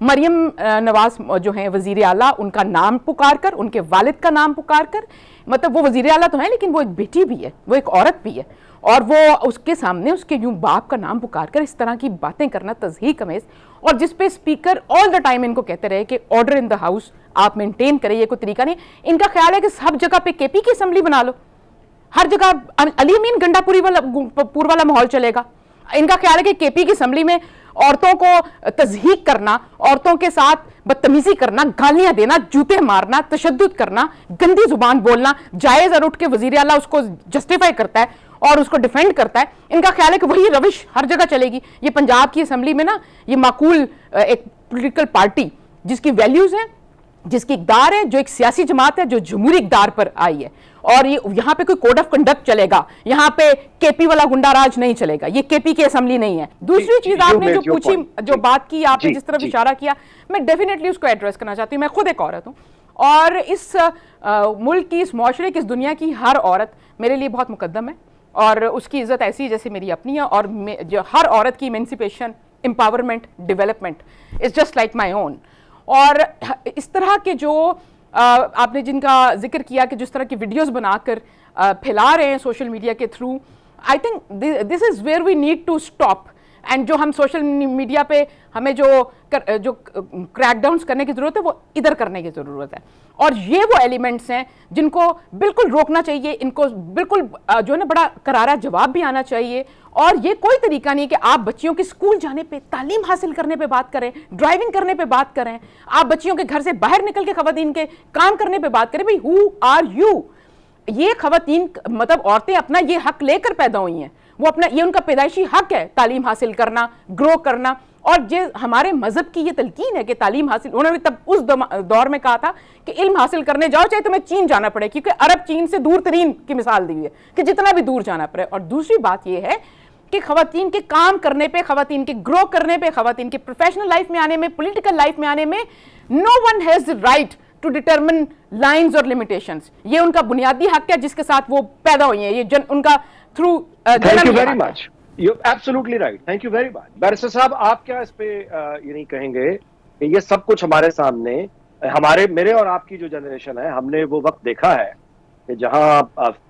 مریم نواز جو ہیں وزیر اعلیٰ، ان کا نام پکار کر، ان کے والد کا نام پکار کر، مطلب وہ وزیر اعلیٰ تو ہیں لیکن وہ ایک بیٹی بھی ہے، وہ ایک عورت بھی ہے، اور وہ اس کے سامنے اس کے یوں باپ کا نام پکار کر اس طرح کی باتیں کرنا تضحیک امیز، اور جس پہ اسپیکر آل دا ٹائم ان کو کہتے رہے کہ آرڈر ان دا ہاؤس آپ مینٹین کریں، یہ کوئی طریقہ نہیں۔ ان کا خیال ہے کہ سب جگہ پہ کے پی کی اسمبلی بنا لو، ہر جگہ علی امین گنڈا پور والا ماحول چلے گا۔ ان کا خیال ہے کہ کے پی کی اسمبلی میں عورتوں کو تضحیک کرنا، عورتوں کے ساتھ بدتمیزی کرنا، گالیاں دینا، جوتے مارنا، تشدد کرنا، گندی زبان بولنا جائز، اور اٹھ کے وزیر اعلیٰ اس کو جسٹیفائی کرتا ہے اور اس کو ڈیفینڈ کرتا ہے۔ ان کا خیال ہے کہ وہی روش ہر جگہ چلے گی۔ یہ پنجاب کی اسمبلی میں نا یہ معقول ایک پولیٹیکل پارٹی جس کی ویلیوز ہیں، جس کی اقدار ہے، جو ایک سیاسی جماعت ہے جو جمہوری اقدار پر آئی ہے، اور یہاں پہ کوئی کوڈ آف کنڈکٹ چلے گا، یہاں پہ کے پی والا گنڈا راج نہیں چلے گا، یہ کے پی کی اسمبلی نہیں ہے۔ دوسری چیز آپ نے جو پوچھی، جو بات کی آپ نے، جس طرف اشارہ کیا، میں ڈیفینیٹلی اس کو ایڈریس کرنا چاہتی ہوں۔ میں خود ایک عورت ہوں، اور اس ملک کی، اس معاشرے کی، اس دنیا کی ہر عورت میرے لیے بہت مقدم ہے، اور اس کی عزت ایسی جیسے میری اپنی ہے، اور جو ہر عورت کی emancipation, empowerment, development is just like my own. اور اس طرح کے جو آپ نے جن کا ذکر کیا کہ جس طرح کی ویڈیوز بنا کر پھیلا رہے ہیں سوشل میڈیا کے through, I think this is where we need to stop, and جو ہم سوشل میڈیا پہ ہمیں جو کریک ڈاؤنس کرنے کی ضرورت ہے وہ ادھر کرنے کی ضرورت ہے، اور یہ وہ ایلیمنٹس ہیں جن کو بالکل روکنا چاہیے، ان کو بالکل جو ہے نا بڑا کرارا جواب بھی آنا چاہیے۔ اور یہ کوئی طریقہ نہیں کہ آپ بچیوں کے اسکول جانے پہ، تعلیم حاصل کرنے پہ بات کریں، ڈرائیونگ کرنے پہ بات کریں، آپ بچیوں کے گھر سے باہر نکل کے خواتین کے کام کرنے پہ بات کریں۔ بھئی ہو آر یو؟ یہ خواتین مطلب عورتیں اپنا یہ حق لے کر پیدا ہوئی ہیں، وہ اپنا یہ ان کا پیدائشی حق ہے تعلیم حاصل کرنا، گرو کرنا، اور یہ ہمارے مذہب کی یہ تلقین ہے کہ تعلیم حاصل، انہوں نے تب اس دور میں کہا تھا کہ علم حاصل کرنے جاؤ چاہے تمہیں چین جانا پڑے، کیونکہ عرب چین سے دور ترین کی مثال دی ہوئی ہے کہ جتنا بھی دور جانا پڑے۔ اور دوسری بات یہ ہے کہ خواتین کے کام کرنے پہ، خواتین کے گرو کرنے پہ، خواتین کے پروفیشنل لائف میں آنے میں، پولیٹیکل لائف میں آنے میں، no one has right to determine lines اور لمیٹیشنز۔ یہ ان کا بنیادی حق ہے جس کے ساتھ وہ پیدا ہوئی ہیں، یہ ان کا through. Thank you very much, you absolutely right, thank you very much. Barrister صاحب آپ کیا اس پہ یہ نہیں کہیں گے کہ یہ سب کچھ ہمارے سامنے، میرے اور آپ کی جو جنریشن ہے، ہم نے وہ وقت دیکھا ہے کہ جہاں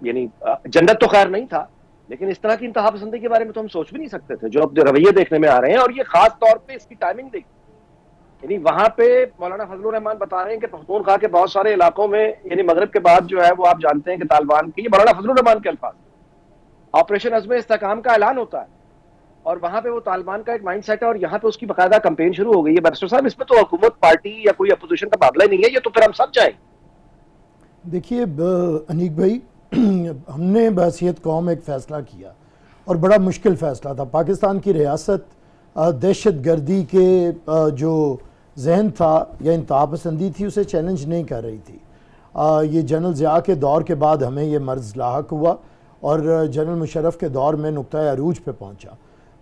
یعنی جنت تو خیر نہیں تھا، لیکن اس طرح کی انتہا پسندی کے بارے میں تو ہم سوچ بھی نہیں سکتے تھے جو اب رویے دیکھنے میں آ رہے ہیں، اور یہ خاص طور پہ اس کی ٹائمنگ دیکھی، یعنی وہاں پہ مولانا فضل الرحمان بتا رہے ہیں کہ پختونخوا کے بہت سارے علاقوں میں، یعنی مغرب کے بعد جو ہے وہ آپ جانتے ہیں کہ طالبان کی، یہ مولانا فضل الرحمان کے الفاظ، آپریشن عزم استحکام کا اعلان ہوتا ہے، اور وہاں پہ وہ طالبان کا ایک مائنڈ سیٹ ہے، اور یہاں پہ اس کی باقاعدہ کمپین شروع ہو گئی ہے۔ بیرسٹر صاحب اس میں تو حکومت، پارٹی یا کوئی اپوزیشن کا معاملہ نہیں ہے، یہ تو پھر ہم سب جائیں۔ دیکھیے انیک بھائی، ہم نے بحیثیت قوم ایک فیصلہ کیا، اور بڑا مشکل فیصلہ تھا۔ پاکستان کی ریاست دہشت گردی کے جو ذہن تھا یا انتہا پسندی تھی اسے چیلنج نہیں کر رہی تھی۔ یہ جنرل ضیاء کے دور کے بعد ہمیں یہ مرض لاحق ہوا، اور جنرل مشرف کے دور میں نقطۂ عروج پہ پہنچا،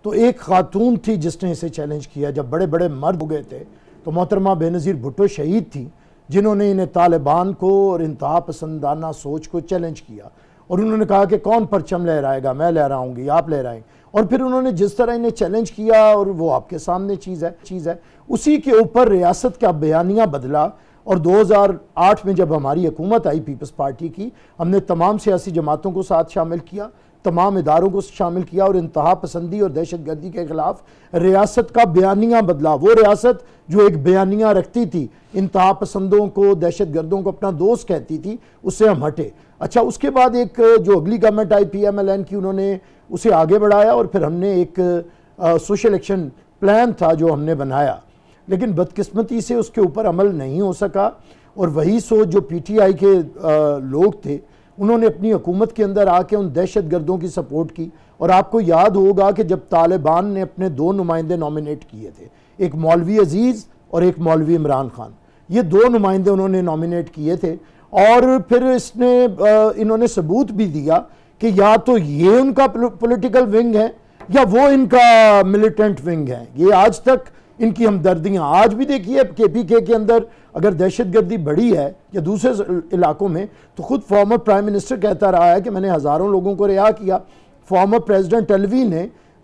تو ایک خاتون تھی جس نے اسے چیلنج کیا۔ جب بڑے بڑے مرد ہو گئے تھے تو محترمہ بےنظیر بھٹو شہید تھی، جنہوں نے انہیں طالبان کو اور انتہا پسندانہ سوچ کو چیلنج کیا، اور انہوں نے کہا کہ کون پرچم لہرائے گا، میں لہراؤں گی، آپ لہرائیں۔ اور پھر انہوں نے جس طرح انہیں چیلنج کیا، اور وہ آپ کے سامنے چیز ہے، اسی کے اوپر ریاست کا بیانیہ بدلا، اور 2008 میں جب ہماری حکومت آئی پیپلز پارٹی کی، ہم نے تمام سیاسی جماعتوں کو ساتھ شامل کیا، تمام اداروں کو شامل کیا، اور انتہا پسندی اور دہشت گردی کے خلاف ریاست کا بیانیہ بدلا۔ وہ ریاست جو ایک بیانیہ رکھتی تھی، انتہا پسندوں کو، دہشت گردوں کو اپنا دوست کہتی تھی، اس سے ہم ہٹے۔ اچھا، اس کے بعد ایک جو اگلی گورنمنٹ آئی PMLN کی، انہوں نے اسے آگے بڑھایا، اور پھر ہم نے ایک سوشل ایکشن پلان تھا جو ہم نے بنایا، لیکن بدقسمتی سے اس کے اوپر عمل نہیں ہو سکا، اور وہی سوچ جو PTI کے لوگ تھے، انہوں نے اپنی حکومت کے اندر آ کے ان دہشت گردوں کی سپورٹ کی۔ اور آپ کو یاد ہوگا کہ جب طالبان نے اپنے 2 نمائندے نامینیٹ کیے تھے، ایک مولوی عزیز اور ایک مولوی عمران خان، یہ 2 نمائندے انہوں نے نامینیٹ کیے تھے، اور پھر انہوں نے ثبوت بھی دیا کہ یا تو یہ ان کا پولیٹیکل ونگ ہے یا وہ ان کا ملیٹنٹ ونگ ہے۔ یہ آج تک ان کی ہمدردیاں، آج بھی دیکھیے KPK کے اندر اگر دہشت گردی بڑھی ہے یا دوسرے علاقوں میں، تو خود فارمر پرائم منسٹر کہتا رہا ہے کہ میں نے ہزاروں لوگوں کو رہا کیا۔ فارمر پریزیڈنٹ الوی نے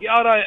11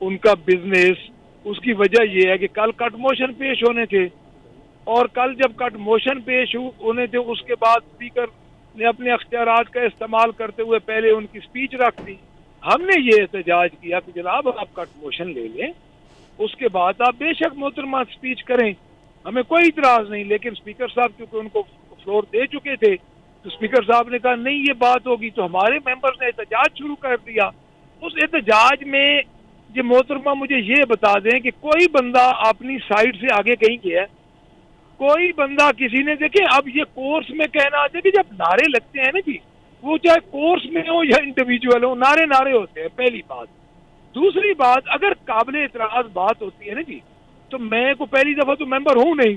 ان کا بزنس. اس کی وجہ یہ ہے کہ کل کٹ موشن پیش ہونے تھے, اور کل جب کٹ موشن پیش ہونے تھے اس کے بعد اسپیکر نے اپنے اختیارات کا استعمال کرتے ہوئے پہلے ان کی سپیچ رکھ دی. ہم نے یہ احتجاج کیا کہ جناب آپ کٹ موشن لے لیں, اس کے بعد آپ بے شک محترمہ سپیچ کریں, ہمیں کوئی اعتراض نہیں. لیکن اسپیکر صاحب کیونکہ ان کو فلور دے چکے تھے تو اسپیکر صاحب نے کہا نہیں یہ بات ہوگی, تو ہمارے ممبرز نے احتجاج شروع کر دیا. اس احتجاج میں یہ محترمہ مجھے یہ بتا دیں کہ کوئی بندہ اپنی سائڈ سے آگے کہیں گیا ہے, کوئی بندہ کسی نے, دیکھیں اب یہ کورس میں کہنا آتے کہ جب نعرے لگتے ہیں نا جی, وہ چاہے کورس میں ہو یا انڈیویجول ہو, نعرے ہوتے ہیں, پہلی بات. دوسری بات, اگر قابل اعتراض بات ہوتی ہے نا جی, تو میں کو پہلی دفعہ تو ممبر ہوں نہیں,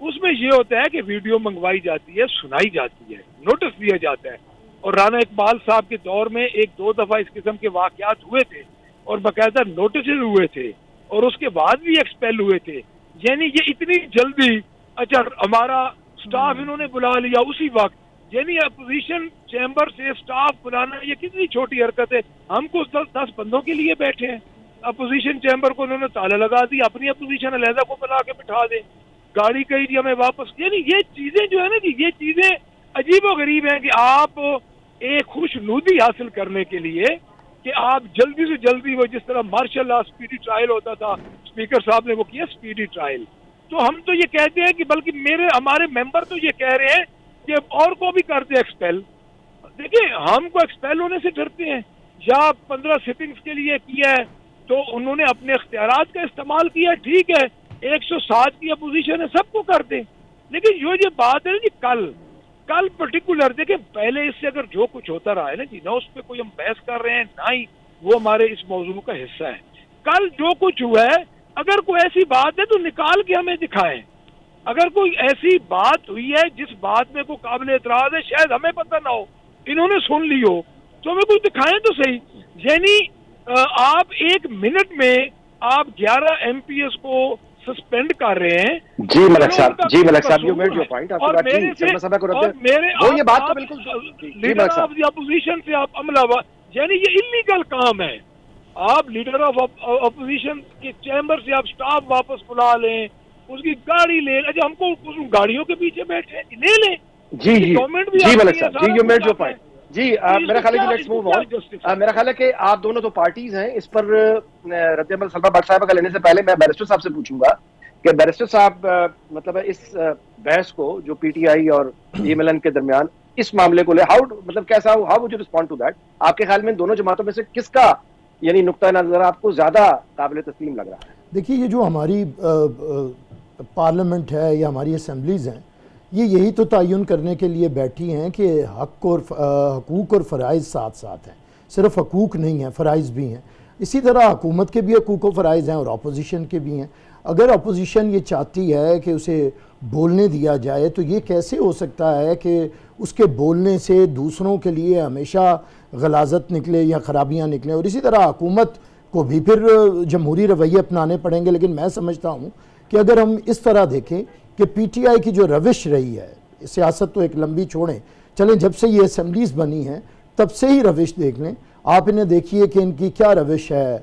اس میں یہ ہوتا ہے کہ ویڈیو منگوائی جاتی ہے, سنائی جاتی ہے, نوٹس دیا جاتا ہے. اور رانا اقبال صاحب کے دور میں ایک دو دفعہ اس قسم کے واقعات ہوئے تھے اور باقاعدہ نوٹسز ہوئے تھے, اور اس کے بعد بھی ایکسپیل ہوئے تھے. یعنی یہ اتنی جلدی, اچھا ہمارا سٹاف انہوں نے بلا لیا اسی وقت, یعنی اپوزیشن چیمبر سے سٹاف بلانا یہ کتنی چھوٹی حرکت ہے. ہم کو 10 بندوں کے لیے بیٹھے ہیں, اپوزیشن چیمبر کو انہوں نے تالا لگا دی, اپنی اپوزیشن علیحدہ کو بلا کے بٹھا دیں, گاڑی کہی جی ہمیں واپس. یعنی یہ چیزیں جو ہے نا جی, یہ چیزیں عجیب و غریب ہیں کہ آپ ایک خوشنودی حاصل کرنے کے لیے کہ آپ جلدی سے جلدی, وہ جس طرح مارشل لا اسپیڈی ٹرائل ہوتا تھا, اسپیکر صاحب نے وہ کیا اسپیڈی ٹرائل. تو ہم تو یہ کہتے ہیں کہ بلکہ ہمارے ممبر تو یہ کہہ رہے ہیں کہ اور کو بھی کر دیں ایکسپیل. دیکھیں ہم کو ایکسپیل ہونے سے ڈرتے ہیں, یا 15 سٹنگز کے لیے کیا ہے تو انہوں نے اپنے اختیارات کا استعمال کیا, ٹھیک ہے, 107 کی اپوزیشن ہے, سب کو کر دیں. لیکن یہ بات ہے کہ کل پرٹیکولر دیکھیں, پہلے اس سے اگر جو کچھ ہوتا رہا ہے نا جی, نہ اس پہ کوئی ہم بحث کر رہے ہیں, نہ ہی وہ ہمارے اس موضوع کا حصہ ہے. کل جو کچھ ہوا ہے, اگر کوئی ایسی بات ہے تو نکال کے ہمیں دکھائیں. اگر کوئی ایسی بات ہوئی ہے جس بات میں کوئی قابل اعتراض ہے, شاید ہمیں پتہ نہ ہو, انہوں نے سن لی ہو, تو ہمیں کوئی دکھائیں تو صحیح. یعنی آپ 1 منٹ میں آپ 11 MPs کو سسپینڈ کر رہے ہیں. جی ملک صاحب یو میڈ یور پوائنٹ. آپ کی بات وہ یہ بات تو بالکل لیڈر آف دی اپوزیشن سے آپ عملہ, یعنی یہ انلیگل کام ہے. آپ لیڈر آف اپوزیشن کے چیمبر سے آپ سٹاف واپس بلا لیں, اس کی گاڑی لیں. اچھا ہم کو گاڑیوں کے پیچھے بیٹھے لے لیں. جی ملک صاحب جی یو میڈ یور پوائنٹ. جی میرا خیال ہے کہ لیٹس موو آن. میرا خیال ہے کہ آپ دونوں تو پارٹیز ہیں, اس پر رد عمل سلما بٹ صاحب کا لینے سے پہلے میں بیرسٹر صاحب سے پوچھوں گا کہ بیرسٹر صاحب مطلب اس بحث کو جو پی ٹی آئی اور MLN کے درمیان اس معاملے کو لے, مطلب کیسا, how would you respond to that? آپ کے خیال میں دونوں جماعتوں میں سے کس کا یعنی نقطہ نظر آپ کو زیادہ قابل تسلیم لگ رہا ہے؟ دیکھیے یہ جو ہماری پارلیمنٹ ہے یا ہماری اسمبلیز ہیں, یہی تو تعین کرنے کے لیے بیٹھی ہیں کہ حقوق اور فرائض ساتھ ساتھ ہیں. صرف حقوق نہیں ہیں, فرائض بھی ہیں. اسی طرح حکومت کے بھی حقوق و فرائض ہیں اور اپوزیشن کے بھی ہیں. اگر اپوزیشن یہ چاہتی ہے کہ اسے بولنے دیا جائے تو یہ کیسے ہو سکتا ہے کہ اس کے بولنے سے دوسروں کے لیے ہمیشہ غلاظت نکلے یا خرابیاں نکلیں. اور اسی طرح حکومت کو بھی پھر جمہوری رویے اپنانے پڑیں گے. لیکن میں سمجھتا ہوں کہ اگر ہم اس طرح دیکھیں کہ پی ٹی آئی کی جو روش رہی ہے, سیاست تو ایک لمبی چھوڑیں, چلیں جب سے یہ اسمبلیز بنی ہیں تب سے ہی روش دیکھ لیں. آپ انہیں دیکھیے کہ ان کی کیا روش ہے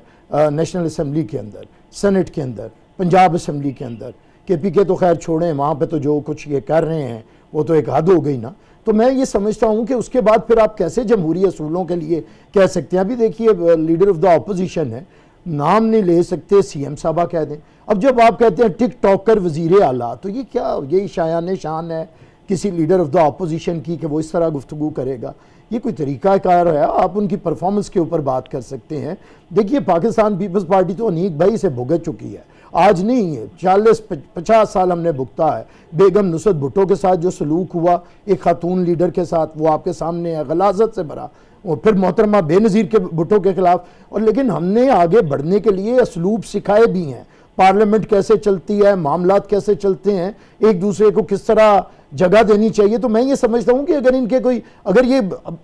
نیشنل اسمبلی کے اندر, سینٹ کے اندر, پنجاب اسمبلی کے اندر. KP کے تو خیر چھوڑیں, وہاں پہ تو جو کچھ یہ کر رہے ہیں وہ تو ایک حد ہو گئی نا. تو میں یہ سمجھتا ہوں کہ اس کے بعد پھر آپ کیسے جمہوری اصولوں کے لیے کہہ سکتے ہیں. ابھی دیکھیے لیڈر آف دا اپوزیشن ہے, نام نہیں لے سکتے, CM صاحبہ کہہ دیں. اب جب آپ کہتے ہیں ٹک ٹاکر وزیر اعلیٰ, تو یہ کیا, یہی شایان شان ہے کسی لیڈر آف دا اپوزیشن کی کہ وہ اس طرح گفتگو کرے گا؟ یہ کوئی طریقہ کار ہے؟ آپ ان کی پرفارمنس کے اوپر بات کر سکتے ہیں. دیکھیے پاکستان پیپلز پارٹی تو انیق بھائی سے بھگت چکی ہے, آج نہیں 40-50 سال ہم نے بھگتا ہے. بیگم نصرت بھٹو کے ساتھ جو سلوک ہوا ایک خاتون لیڈر کے ساتھ, وہ آپ کے سامنے ہے, غلاظت سے بھرا. اور پھر محترمہ بے نظیر کے بھٹو کے خلاف. اور لیکن ہم نے آگے بڑھنے کے لیے اسلوب سکھائے بھی ہیں, پارلیمنٹ کیسے چلتی ہے, معاملات کیسے چلتے ہیں, ایک دوسرے کو کس طرح جگہ دینی چاہیے. تو میں یہ سمجھتا ہوں کہ اگر ان کے کوئی, اگر یہ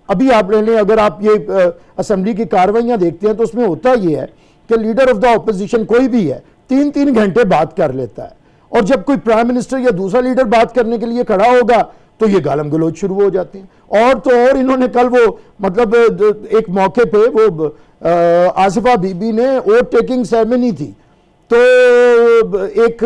ابھی آپ لے لیں, اگر آپ یہ اسمبلی کی کارروائیاں دیکھتے ہیں تو اس میں ہوتا یہ ہے کہ لیڈر آف دا اپوزیشن کوئی بھی ہے 3-3 گھنٹے بات کر لیتا ہے, اور جب کوئی پرائم منسٹر یا دوسرا لیڈر بات کرنے کے لیے کھڑا ہوگا تو یہ گالم گلوچ شروع ہو جاتے ہیں. اور تو اور انہوں نے کل وہ مطلب ایک موقع پہ وہ آصفہ بی بی نے اوٹ ٹیکنگ سیرمنی تھی, تو ایک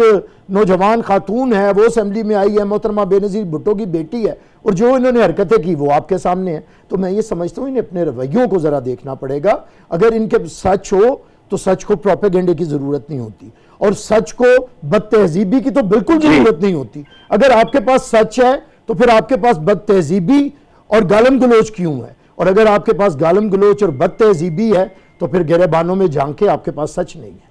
نوجوان خاتون ہے وہ اسمبلی میں آئی ہے, محترمہ بے نظیر بھٹو کی بیٹی ہے, اور جو انہوں نے حرکتیں کی وہ آپ کے سامنے ہیں. تو میں یہ سمجھتا ہوں انہیں اپنے رویوں کو ذرا دیکھنا پڑے گا. اگر ان کے سچ ہو تو سچ کو پروپیگنڈے کی ضرورت نہیں ہوتی, اور سچ کو بد تہذیبی کی تو بالکل ضرورت نہیں ہوتی. اگر آپ کے پاس سچ ہے تو پھر آپ کے پاس بد تہذیبی اور گالم گلوچ کیوں ہے؟ اور اگر آپ کے پاس گالم گلوچ اور بد تہذیبی ہے تو پھر گریبانوں میں جھانکے آپ کے پاس سچ نہیں ہے.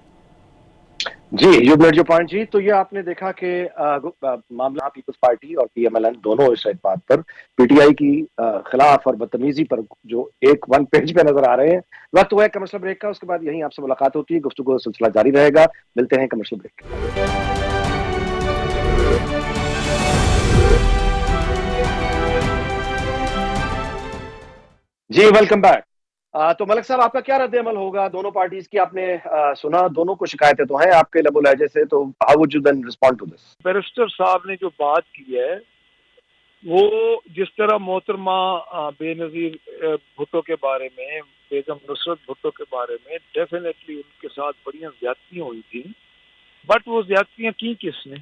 جی یو میڈ یور پوائنٹ جی. تو یہ آپ نے دیکھا کہ معاملہ پیپلز پارٹی اور پی ایم ایل این دونوں اس بات پر پی ٹی آئی کی خلاف اور بدتمیزی پر جو ایک ون پیج پہ نظر آ رہے ہیں. وقت ہوا ہے کمرشل بریک کا, اس کے بعد یہیں آپ سے ملاقات ہوتی ہے, گفتگو سلسلہ جاری رہے گا. ملتے ہیں کمرشل بریک. جی ویلکم بیک. تو ملک صاحب آپ کا کیا رد عمل ہوگا دونوں پارٹیز کی؟ آپ نے سنا, دونوں کو شکایتیں تو ہیں آپ کے لب و لہجے سے, تو how would you then respond to this? Barrister صاحب نے جو بات کی ہے وہ جس طرح محترمہ بے نظیر بھٹو کے بارے میں, بیگم نصرت بھٹو کے بارے میں ڈیفینیٹلی ان کے ساتھ بڑی زیادتیاں ہوئی تھیں, بٹ وہ زیادتیاں کی کس نے؟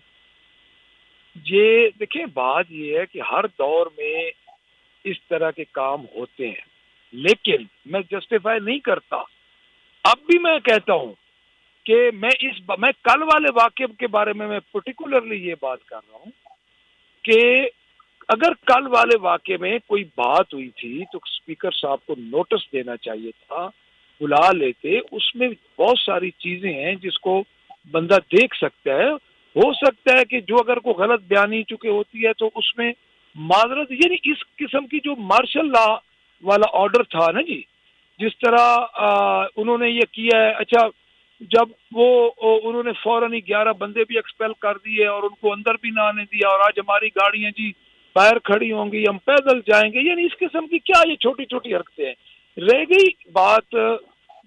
یہ دیکھیں بات یہ ہے کہ ہر دور میں اس طرح کے کام ہوتے ہیں, لیکن میں جسٹیفائی نہیں کرتا. اب بھی میں کہتا ہوں کہ میں کل والے واقعے کے بارے میں پرٹیکولرلی یہ بات کر رہا ہوں کہ اگر کل والے واقعے میں کوئی بات ہوئی تھی تو اسپیکر صاحب کو نوٹس دینا چاہیے تھا, بلا لیتے. اس میں بہت ساری چیزیں ہیں جس کو بندہ دیکھ سکتا ہے. ہو سکتا ہے کہ جو اگر کوئی غلط بیانی چکے ہوتی ہے تو اس میں معذرت, یعنی اس قسم کی جو مارشل لا والا آرڈر تھا نا جی, جس طرح انہوں نے یہ کیا ہے. اچھا جب وہ انہوں نے فوراً 11 بندے بھی ایکسپیل کر دیے اور ان کو اندر بھی نہ آنے دیا, اور آج ہماری گاڑیاں جی باہر کھڑی ہوں گی, ہم پیدل جائیں گے, یعنی اس قسم کی کیا یہ چھوٹی چھوٹی حرکتیں ہیں. رہ گئی بات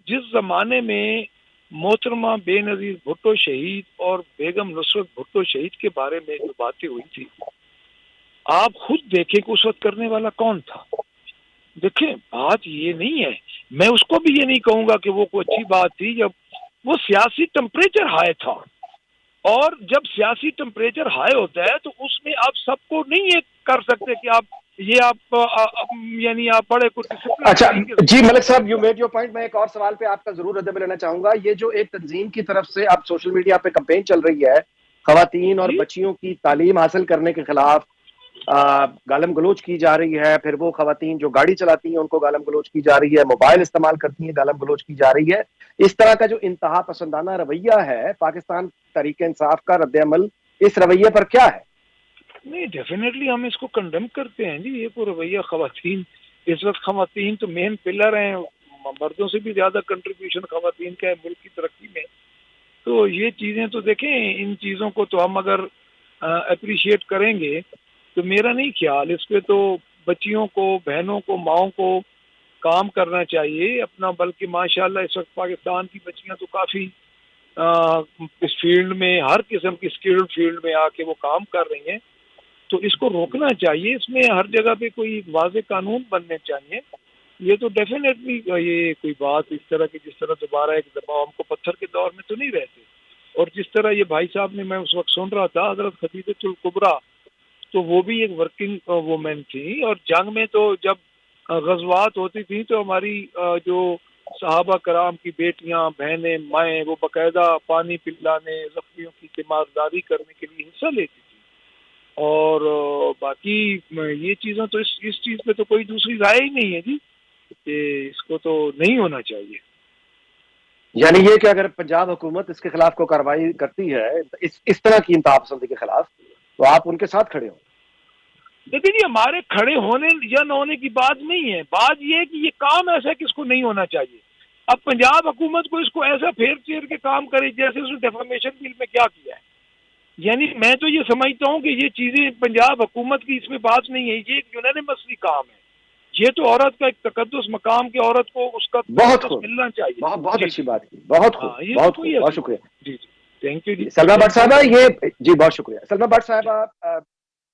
جس زمانے میں محترمہ بے نظیر بھٹو شہید اور بیگم نصرت بھٹو شہید کے بارے میں جو باتیں ہوئی تھی, آپ خود دیکھیں کہ اس وقت کرنے والا کون تھا. دیکھیں بات یہ نہیں ہے, میں اس کو بھی یہ نہیں کہوں گا کہ وہ کوئی اچھی بات تھی جب وہ سیاسی ٹمپریچر ہائی تھا, اور جب سیاسی ٹمپریچر ہائی ہوتا ہے تو اس میں آپ سب کو نہیں یہ کر سکتے کہ آپ یعنی آپ بڑے کچھ ڈسپلن. اچھا جی ملک صاحب یو میڈ یور پوائنٹ. میں ایک اور سوال پہ آپ کا ضرور رد عمل لینا چاہوں گا. یہ جو ایک تنظیم کی طرف سے اب سوشل میڈیا پہ کمپین چل رہی ہے خواتین اور بچیوں کی تعلیم حاصل کرنے کے خلاف, گالم گلوچ کی جا رہی ہے, پھر وہ خواتین جو گاڑی چلاتی ہیں ان کو گالم گلوچ کی جا رہی ہے, موبائل استعمال کرتی ہیں گالم گلوچ کی جا رہی ہے, اس طرح کا جو انتہا پسندانہ رویہ ہے, پاکستان تحریک انصاف کا رد عمل اس رویے پر کیا ہے؟ نہیں ڈیفینیٹلی ہم اس کو کنڈیم کرتے ہیں جی. یہ کوئی رویہ خواتین, اس وقت خواتین تو مین پلر ہیں, مردوں سے بھی زیادہ کنٹریبیوشن خواتین کا ہے ملک کی ترقی میں. تو یہ چیزیں تو دیکھیں, ان چیزوں کو تو ہم اگر اپریشیٹ کریں گے تو میرا نہیں خیال اس پہ تو بچیوں کو, بہنوں کو, ماؤں کو کام کرنا چاہیے اپنا. بلکہ ماشاءاللہ اس وقت پاکستان کی بچیاں تو کافی اس فیلڈ میں, ہر قسم کی اسکلڈ فیلڈ میں آ کے وہ کام کر رہی ہیں. تو اس کو روکنا چاہیے, اس میں ہر جگہ پہ کوئی واضح قانون بننے چاہیے. یہ تو ڈیفینیٹلی یہ کوئی بات اس طرح کی جس طرح دوبارہ ایک دفعہ ہم کو پتھر کے دور میں تو نہیں رہتے. اور جس طرح یہ بھائی صاحب نے, میں اس وقت سن رہا تھا, حضرت خدیجۃ الکبریٰ تو وہ بھی ایک ورکنگ وومن تھی, اور جنگ میں تو جب غزوات ہوتی تھیں تو ہماری جو صحابہ کرام کی بیٹیاں, بہنیں, مائیں, وہ باقاعدہ پانی پلانے, زخمیوں کی تیمارداری کرنے کے لیے حصہ لیتی تھی. اور باقی یہ چیزیں تو اس چیز پہ تو کوئی دوسری رائے ہی نہیں ہے جی, کہ اس کو تو نہیں ہونا چاہیے. یعنی یہ کہ اگر پنجاب حکومت اس کے خلاف کوئی کارروائی کرتی ہے اس طرح کی انتہا پسندی کے خلاف, تو آپ ان کے ساتھ کھڑے ہوں؟ لیکن یہ ہمارے کھڑے ہونے یا نہ ہونے کی بات نہیں ہے. بات یہ ہے کہ یہ کام ایسا ہے کہ اس کو نہیں ہونا چاہیے. اب پنجاب حکومت کو اس کو ایسا پھیر چیر کے کام کرے جیسے اس نے ڈیفامیشن بل میں کیا کیا ہے. یعنی میں تو یہ سمجھتا ہوں کہ یہ چیزیں پنجاب حکومت کی اس میں بات نہیں ہے, یہ ایک یونینمسلی کام ہے. یہ تو عورت کا ایک تقدس مقام کی, عورت کو اس کا بہت ملنا چاہیے. بہت اچھی بات کی, بہت خوب, بہت شکریہ. جی جی تھینک یو جی. سلمیٰ بٹ صاحبہ, یہ جی بہت شکریہ. سلمیٰ بٹ صاحبہ,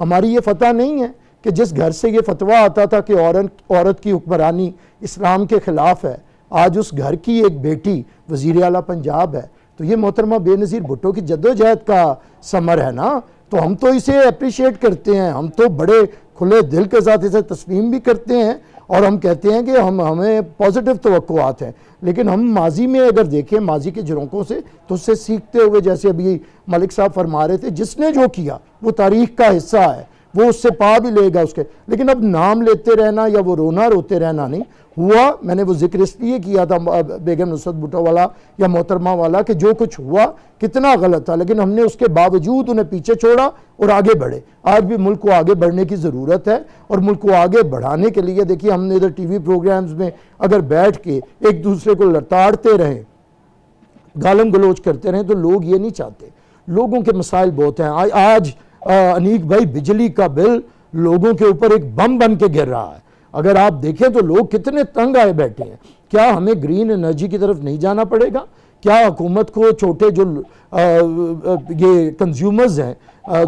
ہماری یہ فتح نہیں ہے کہ جس گھر سے یہ فتویٰ آتا تھا کہ عورت کی حکمرانی اسلام کے خلاف ہے، آج اس گھر کی ایک بیٹی وزیر اعلیٰ پنجاب ہے، تو یہ محترمہ بے نظیر بھٹو کی جدوجہد کا ثمر ہے نا. تو ہم تو اسے اپریشیٹ کرتے ہیں، ہم تو بڑے کھلے دل کے ساتھ اسے تسلیم بھی کرتے ہیں، اور ہم کہتے ہیں کہ ہمیں پازیٹیو توقعات ہیں. لیکن ہم ماضی میں اگر دیکھیں ماضی کے جھڑکوں سے تو اس سے سیکھتے ہوئے، جیسے ابھی ملک صاحب فرما رہے تھے، جس نے جو کیا وہ تاریخ کا حصہ ہے، وہ اس سے پا بھی لے گا اس کے. لیکن اب نام لیتے رہنا یا وہ رونا روتے رہنا نہیں ہوا. میں نے وہ ذکر اس لیے کیا تھا بیگم نصرت بھٹو والا یا محترمہ والا کہ جو کچھ ہوا کتنا غلط تھا، لیکن ہم نے اس کے باوجود انہیں پیچھے چھوڑا اور آگے بڑھے. آج بھی ملک کو آگے بڑھنے کی ضرورت ہے، اور ملک کو آگے بڑھانے کے لیے دیکھیے ہم نے ادھر ٹی وی پروگرامز میں اگر بیٹھ کے ایک دوسرے کو لڑتاڑتے رہیں، گالم گلوچ کرتے رہیں، تو لوگ یہ نہیں چاہتے. لوگوں کے مسائل بہت ہیں. آج انیک بھائی بجلی کا بل لوگوں کے اوپر ایک بم بن کے گر رہا ہے. اگر آپ دیکھیں تو لوگ کتنے تنگ آئے بیٹھے ہیں. کیا ہمیں گرین انرجی کی طرف نہیں جانا پڑے گا؟ کیا حکومت کو چھوٹے جو یہ کنزیومرز ہیں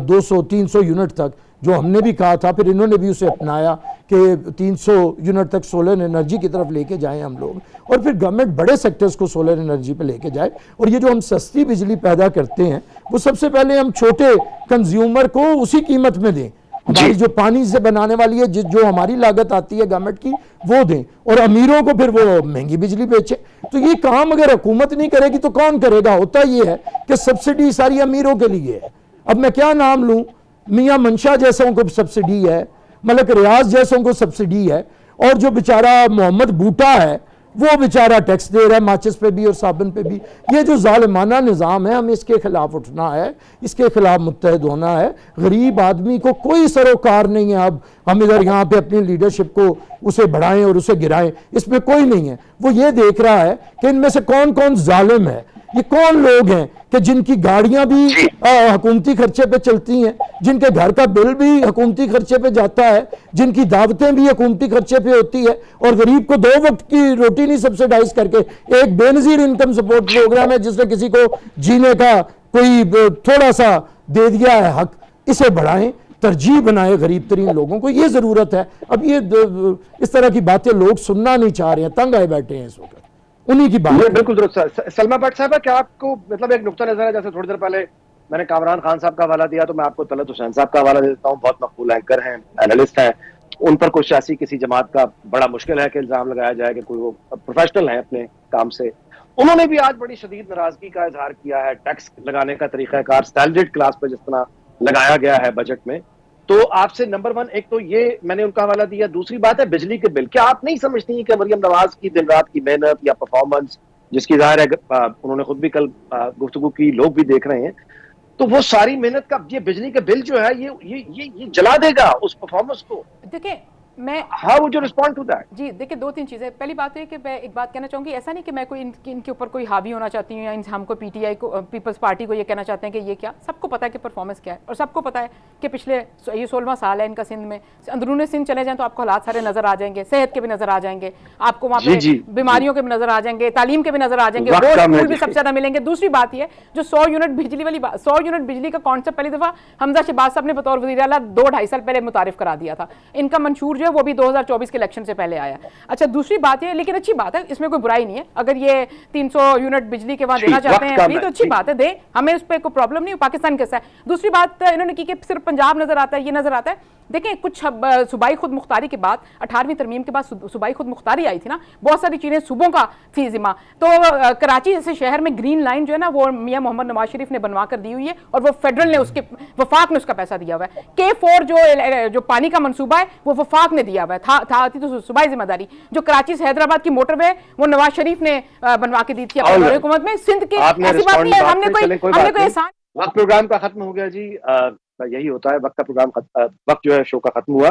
200-300 یونٹ تک، جو ہم نے بھی کہا تھا، پھر انہوں نے بھی اسے اپنایا کہ 300 یونٹ تک سولر انرجی کی طرف لے کے جائیں ہم لوگ، اور پھر گورنمنٹ بڑے سیکٹرز کو سولر انرجی پہ لے کے جائے. اور یہ جو ہم سستی بجلی پیدا کرتے ہیں وہ سب سے پہلے ہم چھوٹے کنزیومر کو اسی قیمت میں دیں. ہماری جو پانی سے بنانے والی ہے، جو ہماری لاگت آتی ہے گورنمنٹ کی، وہ دیں، اور امیروں کو پھر وہ مہنگی بجلی بیچیں. تو یہ کام اگر حکومت نہیں کرے گی تو کون کرے گا؟ ہوتا یہ ہے کہ سبسڈی ساری امیروں کے لیے ہے. اب میں کیا نام لوں؟ میاں منشا جیسوں کو سبسڈی ہے، ملک ریاض جیسوں کو سبسڈی ہے، اور جو بیچارہ محمد بوٹا ہے وہ بیچارہ ٹیکس دے رہا ہے ماچس پہ بھی اور صابن پہ بھی. یہ جو ظالمانہ نظام ہے، ہمیں اس کے خلاف اٹھنا ہے، اس کے خلاف متحد ہونا ہے. غریب آدمی کو کوئی سروکار نہیں ہے. اب ہم ادھر یہاں پہ اپنی لیڈرشپ کو اسے بڑھائیں اور اسے گرائیں، اس میں کوئی نہیں ہے. وہ یہ دیکھ رہا ہے کہ ان میں سے کون کون ظالم ہے، یہ کون لوگ ہیں کہ جن کی گاڑیاں بھی حکومتی خرچے پہ چلتی ہیں، جن کے گھر کا بل بھی حکومتی خرچے پہ جاتا ہے، جن کی دعوتیں بھی حکومتی خرچے پہ ہوتی ہے، اور غریب کو 2 وقت کی روٹی نہیں سبسڈائز کر کے ایک بے نظیر انکم سپورٹ پروگرام ہے جس نے کسی کو جینے کا کوئی تھوڑا سا دے دیا ہے حق. اسے بڑھائیں، ترجیح بنائے غریب ترین لوگوں کو. یہ ضرورت ہے. اب یہ اس طرح کی باتیں لوگ سننا نہیں چاہ رہے ہیں، تنگ آئے بیٹھے ہیں اس وقت انہی کی بات. بالکل درست. سلمہ بٹ صاحبہ، کیا آپ کو مطلب ایک نقطہ نظر ہے؟ جیسے تھوڑی دیر پہلے میں نے کامران خان صاحب کا حوالہ دیا، تو میں آپ کو طلعت حسین صاحب کا حوالہ دیتا ہوں. بہت مقبول اینکر ہیں، اینالسٹ ہیں. ان پر کوئی سیاسی کسی جماعت کا بڑا مشکل ہے کہ الزام لگایا جائے کہ کوئی وہ پروفیشنل ہیں اپنے کام سے. انہوں نے بھی آج بڑی شدید ناراضگی کا اظہار کیا ہے. ٹیکس لگانے کا طریقہ کار سیلریڈ کلاس پہ جس طرح لگایا گیا ہے بجٹ میں. تو آپ سے نمبر 1 ایک تو یہ میں نے ان کا حوالہ دیا. دوسری بات ہے بجلی کے بل. کیا آپ نہیں سمجھتی کہ مریم نواز کی دن رات کی محنت یا پرفارمنس، جس کی ظاہر ہے انہوں نے خود بھی کل گفتگو کی، لوگ بھی دیکھ رہے ہیں، تو وہ ساری محنت کا یہ بجلی کا بل جو ہے یہ جلا دے گا اس پرفارمنس کو؟ دیکھیں میں how would you respond to that? جی دیکھیں 2-3 چیزیں. پہلی بات ہے کہ میں ایک بات کہنا چاہوں گی، ایسا نہیں کہ میں کوئی ان کے اوپر کوئی حاوی ہونا چاہتی ہوں یا ہم کو پی ٹی آئی کو، پیپلز پارٹی کو یہ کہنا چاہتے ہیں کہ یہ کیا. سب کو پتا ہے کہ پرفارمنس کیا ہے، اور سب کو پتا ہے کہ پچھلے یہ 16واں سال ہے ان کا سندھ میں. اندرون سندھ چلے جائیں تو آپ کو حالات سارے نظر آ جائیں گے، صحت کے بھی نظر آ جائیں گے آپ کو، وہاں پہ بیماریوں کے بھی نظر آ جائیں گے، تعلیم کے بھی نظر آ جائیں گے، روڈ اسکول بھی سب سے زیادہ ملیں گے. دوسری بات یہ جو 100 یونٹ بجلی والی 100 یونٹ بجلی کا کانسیپٹ پہلی دفعہ حمزہ شہباز صاحب نے بطور وزیر اعلیٰ 2-2.5 سال پہلے متعارف کرا دیا تھا. ان کا منشور جو ہے وہ بھی 2024 کے الیکشن سے پہلے آیا. اچھا دوسری بات یہ، لیکن اچھی بات ہے، اس میں کوئی برائی نہیں ہے. اگر یہ 300 یونٹ بجلی کے وہاں دینا چاہتے ہیں تو اچھی بات ہے، دیں، ہمیں اس پہ کوئی پرابلم نہیں. پاکستان کیسا ہے. دوسری بات انہوں نے کی کہ صرف پنجاب نظر آتا ہے، یہ نظر آتا ہے. دیکھیں کچھ صوبائی خود مختاری کے بعد 18ویں ترمیم کے بعد صوبائی خود مختاری آئی تھی نا، بہت ساری چیزیں صوبوں کا تھی ذمہ. تو کراچی جیسے شہر میں گرین لائن جو ہے نا وہ میاں محمد نواز شریف نے بنوا کر دی ہوئی ہے، اور وہ فیڈرل نے اس کے وفاق نے اس کا پیسہ دیا ہوا ہے. K4 جو پانی کا منصوبہ ہے وہ وفاق نے دیا ہوا ہے، تھی تو صوبائی ذمہ داری. جو کراچی سے حیدرآباد کی موٹر وے وہ نواز شریف نے بنوا کے دی تھی اپنی حکومت میں. سندھ کی ایسی بات نہیں ہے ہم نے کوئی احسان. وقت پروگرام کا ختم ہو گیا جی. یہی ہوتا ہے، وقت کا پروگرام وقت جو ہے شو کا ختم ہوا.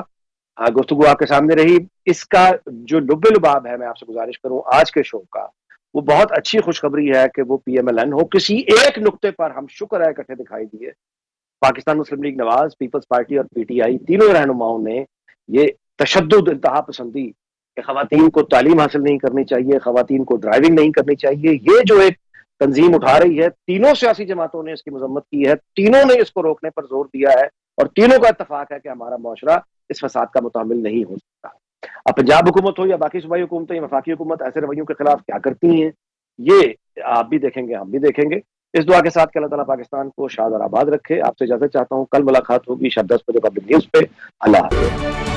گفتگو آپ کے سامنے رہی. اس کا جو لب لباب ہے، میں آپ سے گزارش کروں آج کے شو کا، وہ بہت اچھی خوشخبری ہے کہ وہ PMLN ہو کسی ایک نقطے پر ہم شکر ہے اکٹھے دکھائی دیے. پاکستان مسلم لیگ نواز، پیپلز پارٹی اور PTI تینوں رہنماؤں نے یہ تشدد، انتہا پسندی کہ خواتین کو تعلیم حاصل نہیں کرنی چاہیے، خواتین کو ڈرائیونگ نہیں کرنی چاہیے، یہ جو ایک تنظیم اٹھا رہی ہے، تینوں سیاسی جماعتوں نے اس کی مذمت کی ہے، تینوں نے اس کو روکنے پر زور دیا ہے. اور تینوں کا اتفاق ہے کہ ہمارا معاشرہ اس فساد کا متحمل نہیں ہو سکتا. اب پنجاب حکومت ہو یا باقی صوبائی حکومتیں یا وفاقی حکومت ایسے رویوں کے خلاف کیا کرتی ہیں یہ آپ بھی دیکھیں گے, ہم بھی دیکھیں گے. اس دعا کے ساتھ کہ اللہ تعالیٰ پاکستان کو شاد اور آباد رکھے. آپ سے اجازت چاہتا ہوں, کل ملاقات ہوگی شب 10 بجے پبلک نیوز پہ. اللہ حافظ.